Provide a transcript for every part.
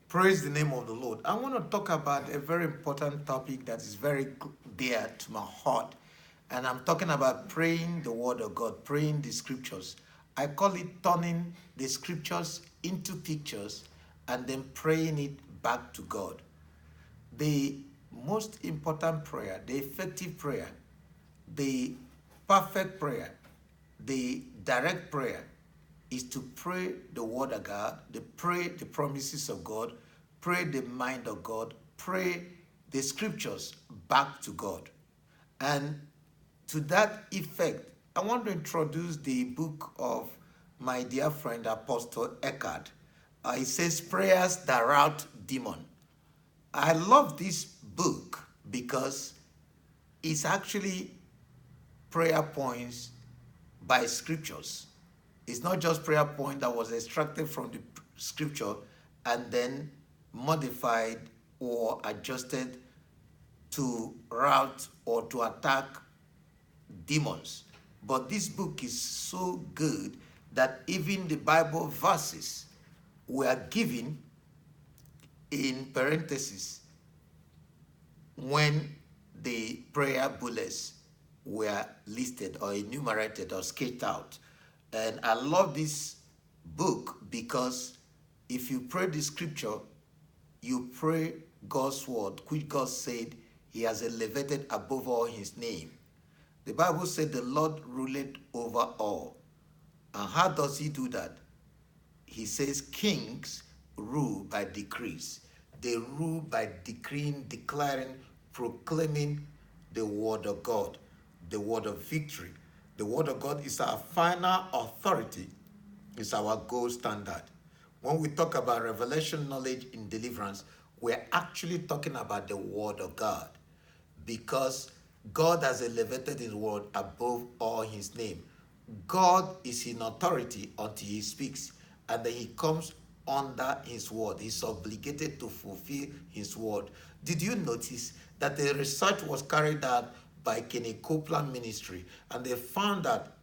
Praise the name of the Lord. I want to talk about a very important topic that is very dear to my heart. And I'm talking about praying the word of God, praying the scriptures. I call it turning the scriptures into pictures and then praying it back to God. The most important prayer, the effective prayer, the perfect prayer, the direct prayer is to pray the word of God, to pray the promises of God, pray the mind of God, pray the scriptures back to God. And to that effect, I want to introduce the book of my dear friend Apostle Eckhardt. It says Prayers That Rout Demon. I love this book because it's actually prayer points by scriptures. It's not just prayer point that was extracted from the scripture and then modified or adjusted to rout or to attack demons. But this book is so good that even the Bible verses were given in parentheses when the prayer bullets were listed or enumerated or sketched out. And I love this book because if you pray the scripture, you pray God's word, which God said he has elevated above all his name. The Bible said the Lord ruleth over all. And how does he do that? He says kings rule by decrees. They rule by decreeing, declaring, proclaiming the word of God, the word of victory. The word of God is our final authority. It's our gold standard. When we talk about revelation knowledge in deliverance, we're actually talking about the word of God because God has elevated his word above all his name. God is in authority until he speaks, and then he comes under his word. He's obligated to fulfill his word. Did you notice that the research was carried out by Kenny Copeland Ministry, and they found that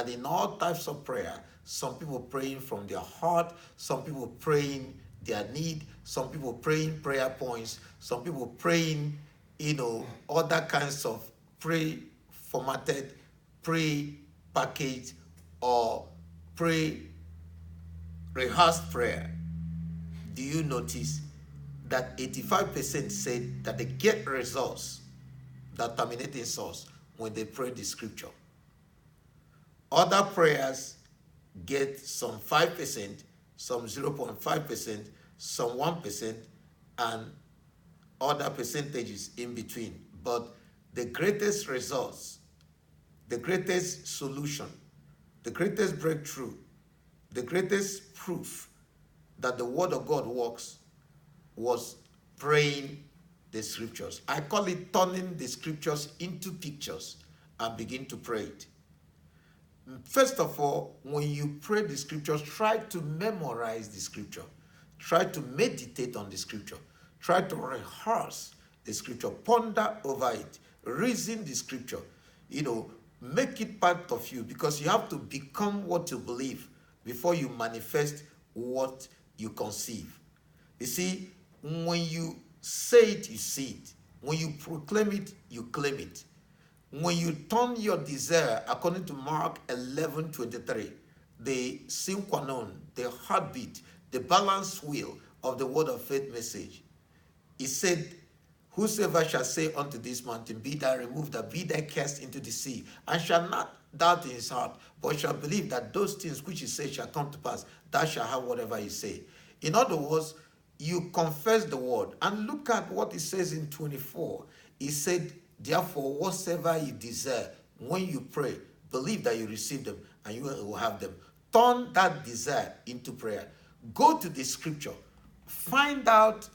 in all types of prayer, some people praying from their heart, some people praying their need, some people praying prayer points, some people praying, other kinds of pre-formatted, pre-packaged, or pre-rehearsed prayer. Do you notice that 85% said that they get results that terminate in source when they pray the scripture? Other prayers get some 5%, some 0.5%, some 1%, and other percentages in between. But the greatest results, the greatest solution, the greatest breakthrough, the greatest proof that the word of God works was praying the scriptures. I call it turning the scriptures into pictures and begin to pray it. First of all, when you pray the scriptures, try to memorize the scripture. Try to meditate on the scripture. Try to rehearse the scripture. Ponder over it. Reason the scripture. Make it part of you, because you have to become what you believe before you manifest what you conceive. You see, when you say it, you see it. When you proclaim it, you claim it. When you turn your desire, according to Mark 11:23, the sine qua non, the heartbeat, the balanced wheel of the word of faith message, he said, whosoever shall say unto this mountain, be thou removed, and be thou cast into the sea, and shall not doubt in his heart, but shall believe that those things which he says shall come to pass, thou shalt have whatever he say. In other words, you confess the word. And look at what it says in 24. He said, therefore, whatsoever you desire, when you pray, believe that you receive them, and you will have them. Turn that desire into prayer. Go to the scripture. Find out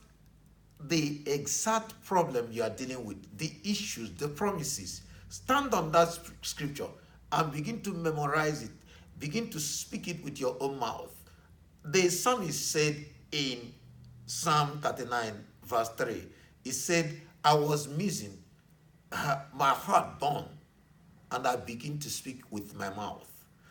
the exact problem you are dealing with, the issues, the promises. Stand on that scripture and begin to memorize it. Begin to speak it with your own mouth. The psalmist said in Psalm 39, verse 3, he said, I was missing, my heart burned, and I begin to speak with my mouth.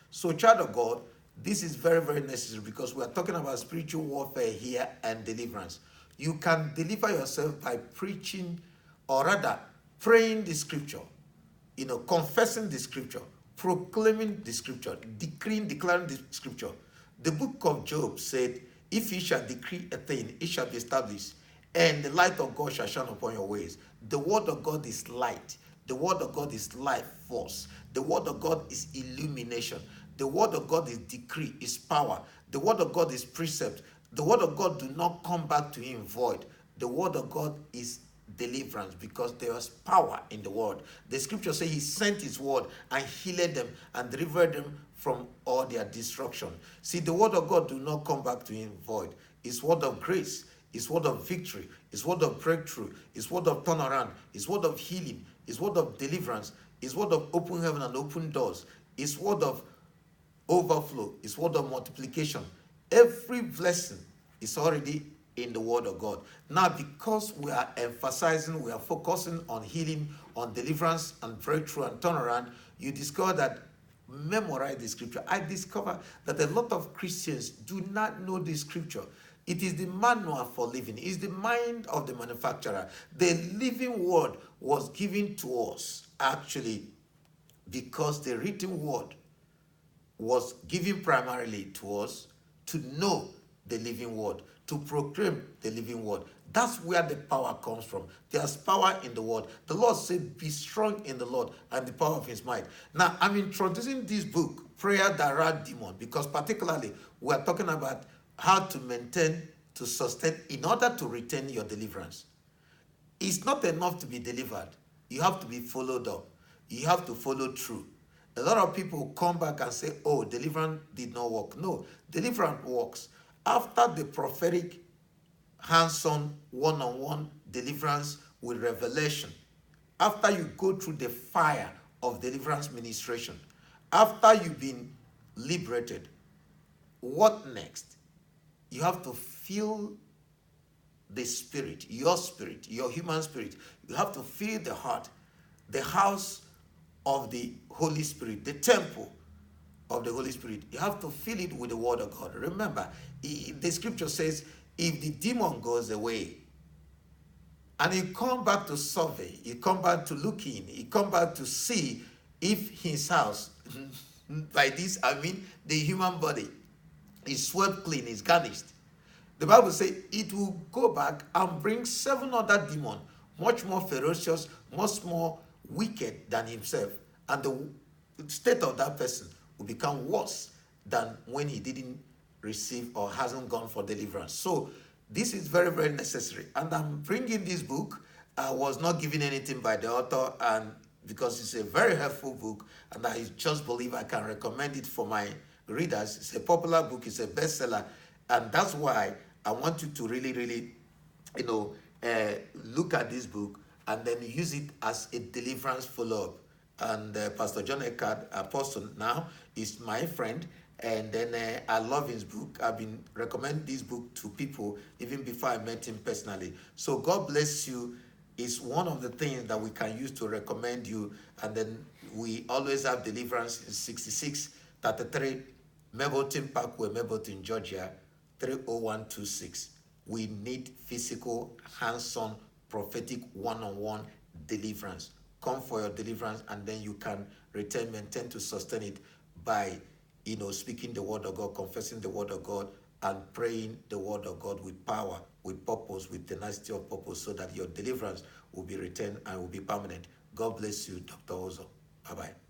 So, child of God, This is very, very necessary because we are talking about spiritual warfare here and deliverance. You can deliver yourself by preaching, or rather praying the scripture, confessing the scripture, proclaiming the scripture, decreeing, declaring the scripture. The book of Job said, if you shall decree a thing, it shall be established, and the light of God shall shine upon your ways. The word of God is light. The word of God is life force. The word of God is illumination. The word of God is decree, is power. The word of God is precept. The word of God do not come back to him void. The word of God is deliverance because there was power in the word. The scripture says he sent his word and healed them and delivered them from all their destruction. See, the word of God do not come back to him void. It's word of grace. It's word of victory. It's word of breakthrough. It's word of turnaround. It's word of healing. It's word of deliverance. It's word of open heaven and open doors. It's word of overflow. It's word of multiplication. Every blessing is already in the word of God. Now, because we are emphasizing, we are focusing on healing, on deliverance and breakthrough and turnaround, you discover that memorize the scripture. I discover that a lot of Christians do not know the scripture. It is the manual for living. It's the mind of the manufacturer. The living word was given to us actually because the written word was given primarily to us to know the living word, to proclaim the living word. That's where the power comes from. There's power in the word. The Lord said, be strong in the Lord and the power of his might. Now, I'm introducing this book, Prayer That Rout Demon, because particularly we're talking about how to maintain, to sustain, in order to retain your deliverance. It's not enough to be delivered. You have to be followed up. You have to follow through. A lot of people come back and say, oh, deliverance did not work. No, deliverance works. After the prophetic, hands-on, one-on-one deliverance with revelation, after you go through the fire of deliverance ministration, after you've been liberated, what next? You have to feel the spirit, your human spirit. You have to feel the heart, the house of the Holy Spirit, the temple of the Holy Spirit. You have to fill it with the word of God. Remember, the scripture says, if the demon goes away, and you come back to survey, you come back to look in, you come back to see if his house, by this I mean the human body, is swept clean, is garnished. The Bible says it will go back and bring 7 other demons, much more ferocious, much more wicked than himself. And the state of that person will become worse than when he didn't receive or hasn't gone for deliverance. So this is very, very necessary. And I'm bringing this book. I was not given anything by the author, and because it's a very helpful book, and I just believe I can recommend it for my readers. It's a popular book. It's a bestseller. And that's why I want you to really, really, look at this book and then use it as a deliverance follow-up. And Pastor John Eckhardt, Apostle now, is my friend. And then I love his book. I've been recommending this book to people even before I met him personally. So God bless you. It's one of the things that we can use to recommend you. And then we always have deliverance in 6633 Mableton Parkway, Mableton, Georgia, 30126. We need physical, hands-on, prophetic, one-on-one deliverance. Come for your deliverance, and then you can return, maintain to sustain it by, speaking the word of God, confessing the word of God, and praying the word of God with power, with purpose, with tenacity of purpose, so that your deliverance will be retained and will be permanent. God bless you, Dr. Ozo. Bye-bye.